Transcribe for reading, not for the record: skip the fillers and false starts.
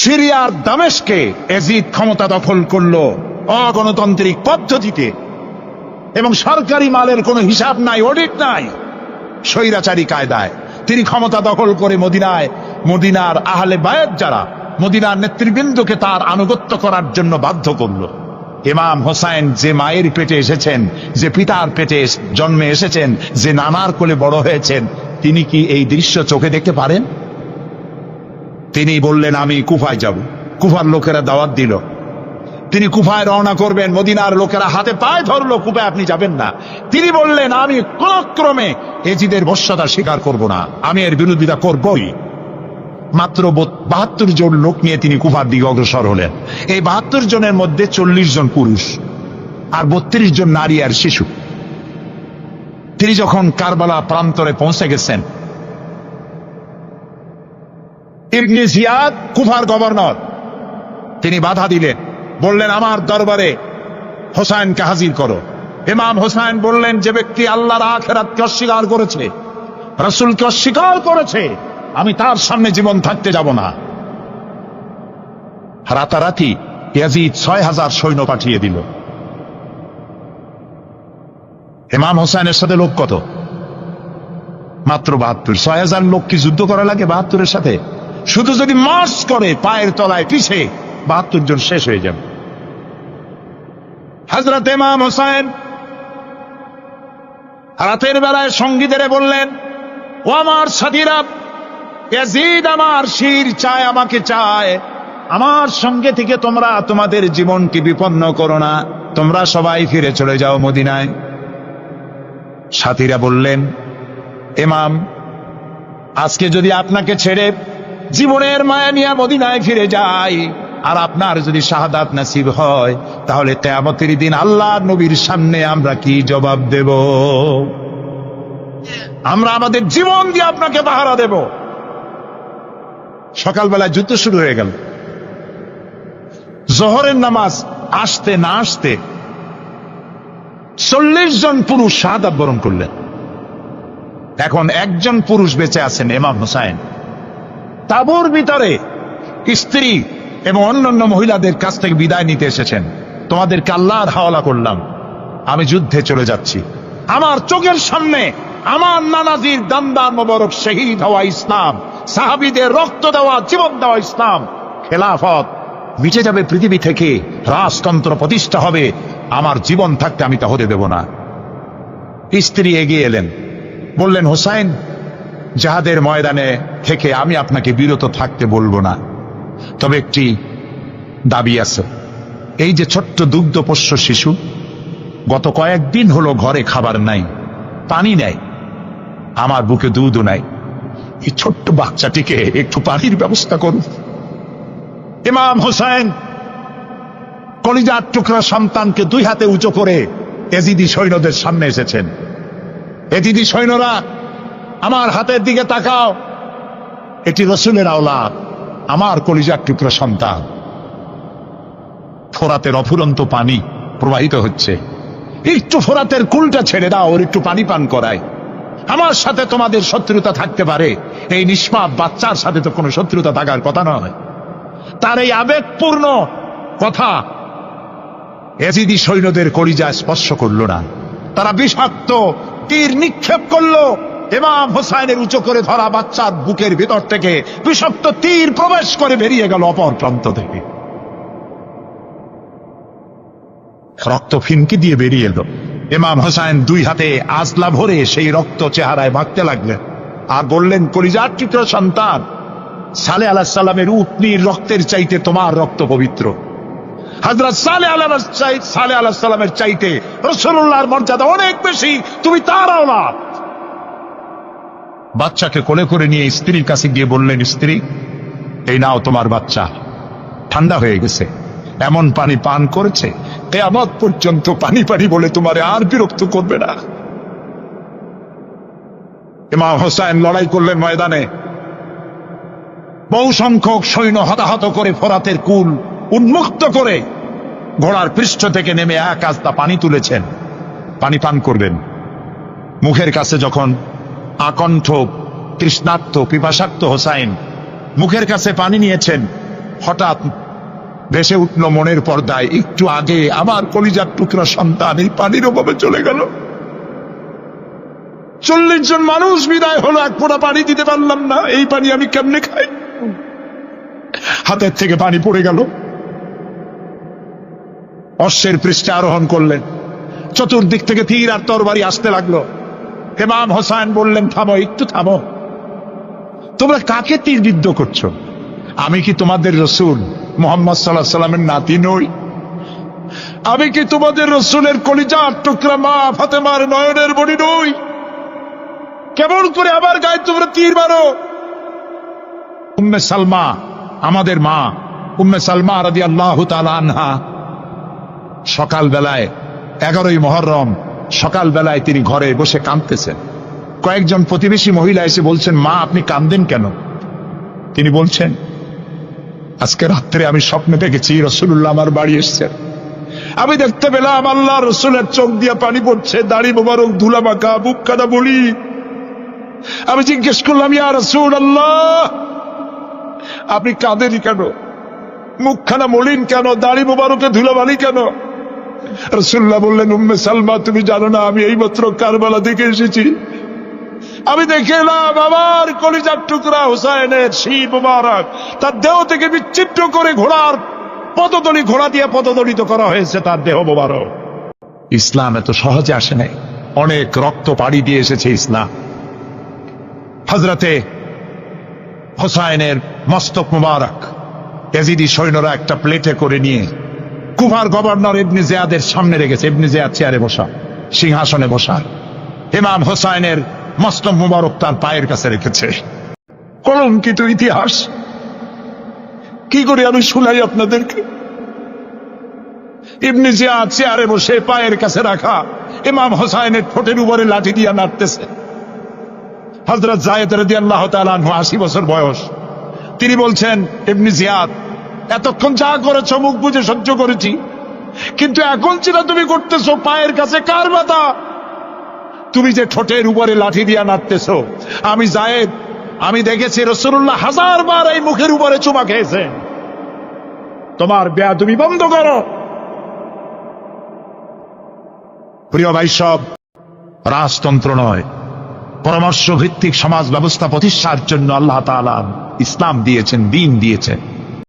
সিরিয়ার দামেস্কে এজিদ ক্ষমতা দখল করলো অগণতান্ত্রিক পদ্ধতিতে, এবং সরকারি মালের কোনো হিসাব নাই, অডিট নাই, স্বৈরাচারী কায়দায় তিনি ক্ষমতা দখল করে মদিনার আহলে বায়েত যারা মদিনার নেতৃবৃন্দকে তার আনুগত্য করার জন্য বাধ্য করল। ইমাম হোসাইন যে মায়ের পেটে এসেছেন, যে পিতার পেটে জন্মে এসেছেন, যে নানার কোলে বড় হয়েছেন, তিনি কি এই দৃশ্য চোখে দেখতে পারেন? তিনি বললেন আমি কুফায় যাব। কুফার লোকেরা দাওয়াত দিল, তিনি কুফায় রওনা করবেন। মদিনার লোকেরা হাতে পায়ে ধরলো, কুফায় আপনি যাবেন না। তিনি বললেন আমি কোন ক্রমে এজিদের বশ্যতা স্বীকার করব না, আমি এর বিরোধিতা করবই। মাত্র 72 জন লোক নিয়ে তিনি কুফার দিকে অগ্রসর হলেন। এই 72 জনের মধ্যে 40 জন পুরুষ আর 32 জন নারী আর শিশু। তিনি যখন কারবালা প্রান্তরে পৌঁছে গেছেন, ইবনে জিয়াদ কুফার গভর্নর, তিনি বাধা দিলেন, বললেন আমার দরবারে হোসাইনকে হাজির করো। ইমাম হোসাইন বললেন যে ব্যক্তি আল্লাহর আখিরাতকে অস্বীকার করেছে, রাসূলকে অস্বীকার করেছে, আমি তার সামনে জীবন থাকতে যাব না। রাতারাতি ইয়াজিদ 6000 সৈন্য পাঠিয়ে দিল। ইমাম হোসাইনের সাথে লোক কত? মাত্র 72। 6000 লোক কি যুদ্ধ করা লাগে 72-এর সাথে? শুধু যদি মার্চ করে পায়ের তলায় পিছে 72 জন শেষ হয়ে যাবে। হযরত ইমাম হোসাইন রাতের বেলায় সঙ্গীদের বললেন, ও আমার সাথীরা, ইয়াজিদ আমার শির চায়, আমাকে চায়, আমার সঙ্গে থেকে তোমরা তোমাদের জীবনকে বিপন্ন করো না, তোমরা সবাই ফিরে চলে যাও মদিনায়। সাথীরা বললেন, ইমাম আজকে যদি আপনাকে ছেড়ে জীবনের মায়া নিয়ে মদিনায় ফিরে যাই, আর আপনার যদি শাহাদাত নসিব হয়, তাহলে কিয়ামতের দিন আল্লাহর নবীর সামনে আমরা কি জবাব দেব? আমরা আমাদের জীবন দিয়ে আপনাকে পাহারা দেব। সকালবেলা যুদ্ধ শুরু হয়ে গেল। জোহরের নামাজ আসতে না আসতে 40 জন পুরুষ শাহাদাত বরণ করলেন। এখন একজন পুরুষ বেঁচে আছেন, ইমাম হোসাইন। তাঁবুর ভিতরে স্ত্রী এবং অন্যান্য মহিলাদের কাছ থেকে বিদায় নিতে এসেছেন। তোমাদেরকে আল্লাহর হাওয়ালা করলাম, আমি যুদ্ধে চলে যাচ্ছি। আমার চোখের সামনে আমার নানাজির দান্দার মোবারক শহীদ হওয়া ইসলাম, সাহাবীদের রক্ত দেওয়া, জীবন দেওয়া ইসলাম, খেলাফত মিটে যাবে পৃথিবী থেকে, রাজতন্ত্র প্রতিষ্ঠা হবে, আমার জীবন থাকতে আমি তা হতে দেব না। স্ত্রী এগিয়ে এলেন, বললেন, হোসাইন জিহাদের ময়দানে থেকে আমি আপনাকে বিরত থাকতে বলবো না, তবে একটি দাবি আছে। এই যে ছোট্ট দুগ্ধপোষ্য শিশু, গত কয়েকদিন হলো ঘরে খাবার নাই, পানি নাই, আমার বুকে দুধও নাই, এই ছোট্ট বাচ্চাটিকে একটু পানির ব্যবস্থা করুন। ইমাম হোসাইন কলিজার টুকরা সন্তানকে 2 হাতে উঁচু করে এজিদি সৈন্যদের সামনে এসেছেন। এজিদি সৈন্যরা, আমার হাতের দিকে তাকাও, এটি রাসূলের আওলাদ, আমার কলিজার টুকরা সন্তান। ফোরাতের অফুরন্ত পানি প্রবাহিত হচ্ছে, একটু ফোরাতের কুলটা ছেড়ে দাও, ওর একটু পানি পান করায়। আমার সাথে তোমাদের শত্রুতা থাকতে পারে, এই নিষ্পাপ বাচ্চার সাথে তো কোনো শত্রুতা থাকার কথা নয়। তার এই আবেগপূর্ণ কথা এজিদি সৈন্যদের কলিজা স্পর্শ করল না। তারা বিষাক্ত তীর নিক্ষেপ করলো। ইমাম হোসাইনের উঁচু করে ধরা বাচ্চার বুকের ভিতর থেকে বিষাক্ত তীর প্রবেশ করে বেরিয়ে গেল অপর প্রান্ত থেকে, রক্ত ফিনকি দিয়ে বেরিয়ে এলো। ইমাম হোসাইন 2 হাতে আজলা ভরে সেই রক্ত চেহারায় মাখতে লাগলেন আর বললেন, কলিজার টুকরা সন্তান, সালেহ আলাইহিস সালামের উটনির রক্তের চাইতে তোমার রক্ত পবিত্র। হযরত সালেহ আলাইহিস সালামের চাইতে রাসূলুল্লাহর মর্যাদা অনেক বেশি, তুমি তার আওলাদ। বাচ্চাকে কোলে করে নিয়ে স্ত্রীর কাছে গিয়ে বললেন, স্ত্রী এই নাও তোমার বাচ্চা, ঠান্ডা হয়ে গেছে, এমন পানি পান করেছে কিয়ামত পর্যন্ত পানি পানি বলে তোমারে আর বিরক্ত করবে না। ইমাম হোসাইন লড়াই করলেন ময়দানে, বহু সংখ্যক সৈন্য হতাহত করে ফোরাতের কুল উন্মুক্ত করে ঘোড়ার পৃষ্ঠ থেকে নেমে 1 আস্তা পানি তুলেছেন, পানি পান করবেন। মুখের কাছে যখন আকণ্ঠ তৃষ্ণার্ত পিপাসার্ত হোসাইন মুখের কাছে পানি নিয়েছেন, হঠাৎ ভেসে উঠল মনের পর্দায়, একটু আগে আমার কলিজার টুকরা সন্তান এই পানির অভাবে চলে গেল। 40 জন মানুষ বিদায় হলো, এক ফোঁটা পানি দিতে পারলাম না, এই পানি আমি কেমনে খাই? হাতের থেকে পানি পড়ে গেল। অশ্বের পৃষ্ঠে আরোহণ করলেন, চতুর্দিক থেকে তীর আর তরবারি আসতে লাগলো। ইমাম হোসাইন বললেন, থামো, একটু থামো, তোমরা কাকে তীরবিদ্ধ করছো? আমি কি তোমাদের রসুল মুহাম্মদ সাল্লাল্লাহু আলাইহি সাল্লামের নাতি নই? আমি কি তোমাদের রসুলের কলিজার টুকরা মা ফাতেমার নয়নের মণি নই? কেমন করে আমার গায়ে তোমরা তীর মারো? উম্মে সালমা, আমাদের মা উম্মে সালমা রাদিয়াল্লাহু তাআলা আনহা, সকাল বেলায় 11ই মুহররম সকাল বেলায় তিনি ঘরে বসে কাঁদতেছেন। কয়েকজন প্রতিবেশী মহিলা এসে বলছেন, মা আপনি কাঁদেন কেন? তিনি বলছেন, আজকে রাত্রে আমি স্বপ্নে দেখেছি রাসূলুল্লাহ আমার বাড়ি এসেছেন। আমি দেখতে পেলাম আল্লাহ রসুলের চোখ দিয়ে পানি পড়ছে, দাড়ি মোবারক ধুলা মাখা, বুক কাদা বলি। আমি জিজ্ঞেস করলাম, ইয়া রাসূলুল্লাহ আপনি কাঁদেনই কেন? মুখখানা মলিন কেন? দাড়ি মোবারকে ধুলাবালি কেন? রাসূলুল্লাহ বললেন, উম্মে সালমা তুমি জানো না আমি এইমাত্র কারবালা থেকে এসেছি। আমি দেখে এলাম আমার কলিজার টুকরা হুসাইনের শির মোবারক তার দেহ থেকে বিচ্ছিন্ন করে ঘোড়ার পদতলি, ঘোড়া দিয়ে পদদলিত করা হয়েছে তার দেহ মোবারক। ইসলাম এত সহজে আসে নাই, অনেক রক্ত পাড়ি দিয়ে এসেছে ইসলাম। হযরতে হুসাইনের মস্তক মোবারক ইয়াজিদি সৈন্যরা একটা প্লেটে করে নিয়ে কুফার গভর্নর ইবনে জিয়াদের সামনে রেখেছে। ইবনে জিয়াদ চেয়ারে বসা, সিংহাসনে বসা, ইমাম হুসাইনের মস্তক মোবারক তার পায়ের কাছে রেখেছে। কলঙ্কিত ইতিহাস, কি করে আমি শুনাই আপনাদেরকে? ইবনে জিয়াদ চেয়ারে বসে পায়ের কাছে রাখা ইমাম হুসাইনের ঠোঁটের উপরে লাঠি দিয়া নাড়তেছে। হযরত যায়েদ রাদিয়াল্লাহু তাআলা আনহু 80 বছর বয়স, তিনি বলছেন, ইবনে জিয়াদ এতক্ষণ যা করেছ মুখ বুজে সহ্য করেছি, কিন্তু এখন যেটা তুমি করতেছো পায়ের কাছে কার ব্যথা? তুমি যে ঠোঁটের উপরে লাঠি দিয়া নাড়তেছো, আমি যায়েদ আমি দেখেছি রাসূলুল্লাহ 1000 বার এই মুখের উপরে চুমা খেয়েছেন। তোমার বেয়াদবি বন্ধ করো। প্রিয় ভাই সব, রাজতন্ত্র নয়, পরামর্শ ভিত্তিক সমাজ ব্যবস্থা প্রতিষ্ঠার জন্য আল্লাহ তাআলা ইসলাম দিয়েছেন, দ্বীন দিয়েছেন।